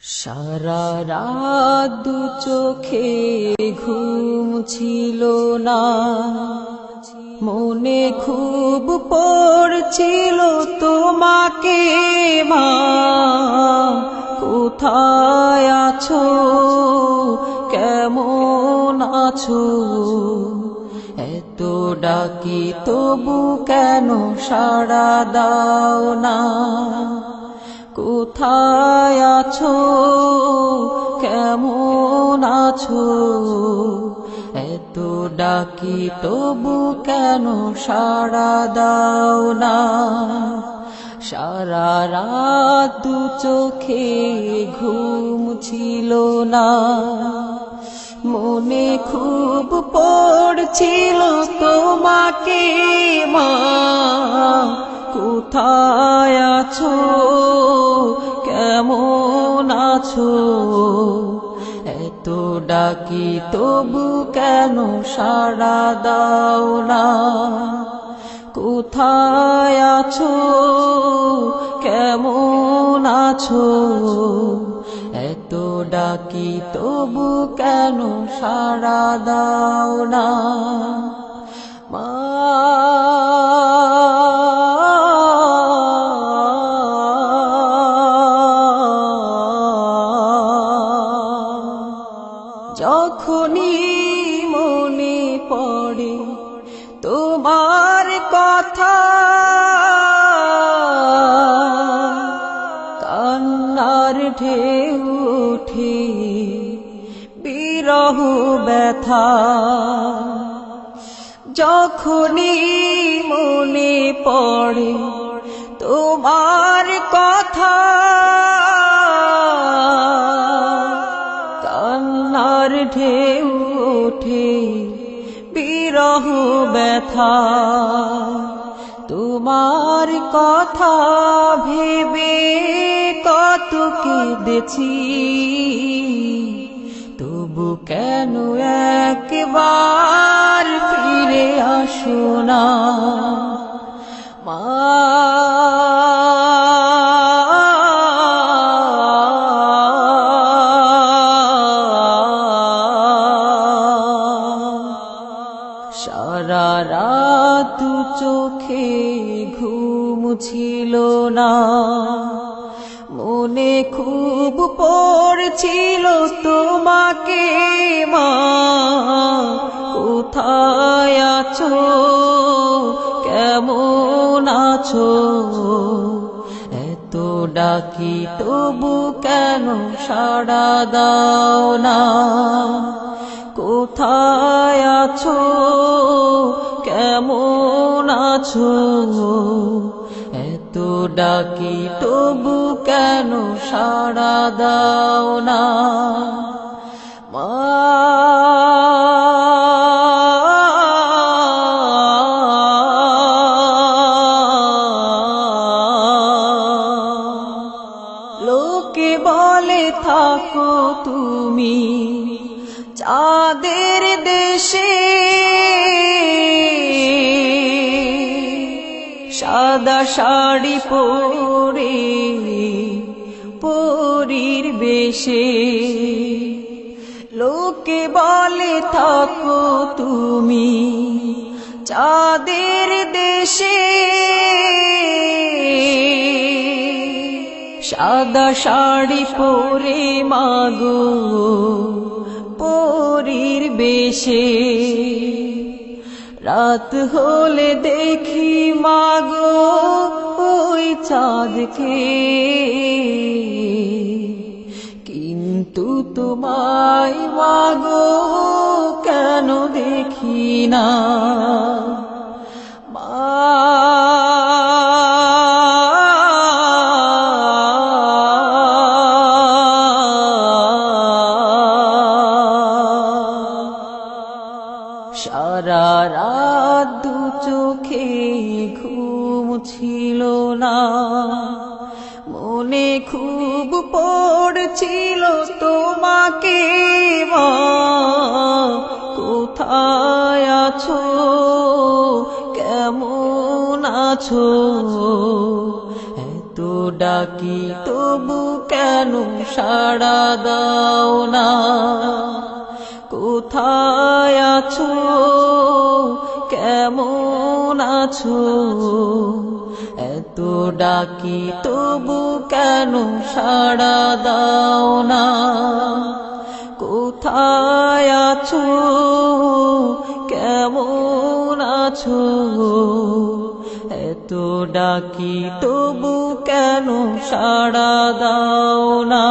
সারা রাত দু চোখে ঘুম ছিল না, মনে খুব পড়ছিল তোমাকে মা। কোথায় আছো, কেমন আছো? এত ডাকি তবু কেন সাড়া দাও না? কোথায় আছো, কেমন আছো? এত ডাকি তবু কেন সাড়া দাও না? সারা রাত দু চোখে ঘুম ছিল না, মনে খুব পড়ছিল তোমাকে মা। কোথায় আছো, কেমন আছো? এত ডাকি তবু কেন সাড়া দাও না? কোথায় আছো, কেমন আছো? এত ডাকি তবু কেন সাড়া দাও না মা? যখনই মনে পড়ে তোমার কথা, কান্নার ঢেউ ওঠে বিরহ ব্যথা। যখনই মনে পড়ে তোমার কথা, কান্নার ঢেউ ওঠে বিরহ ব্যথা। তোমার কথা ভেবে কত কেঁদেছি, তবু কেন একবার ফিরে আসো না মা? সারা রাত দু চোখে ঘুম ছিল না, মনে খুব পড়ছিল তোমাকে মা। কোথায় আছো, কেমন আছো? এত ডাকি তবু কেন সাড়া দাও না? কোথায় আছো, কেমন আছো? এত ডাকি তবু কেন সাড়া দাও না মা? লোকে বলে থাকো তুমি চাঁদের দেশে, সাদা শাড়ি পরে পরীর বেশে। লোকে বলে থাকো তুমি চাঁদের দেশে, সাদা শাড়ি পরে মাগো পরীর বেশে। রাত হলে দেখি মাগো ওই চাঁদকে, কিন্তু তোমায় মাগো কেন দেখি না মা? সারা রাত দু চোখে ঘুম ছিল না, মনে খুব পড়ছিল তোমাকে মা। কোথায় আছো, কেমন আছো? এত ডাকি তবু কেন সাড়া দাও না কোথায় আছো কেমন আছো এত ডাকি তবু কেন সাড়া দাও না কোথায় আছো কেমন আছো এত ডাকি তবু কেন সাড়া দাও না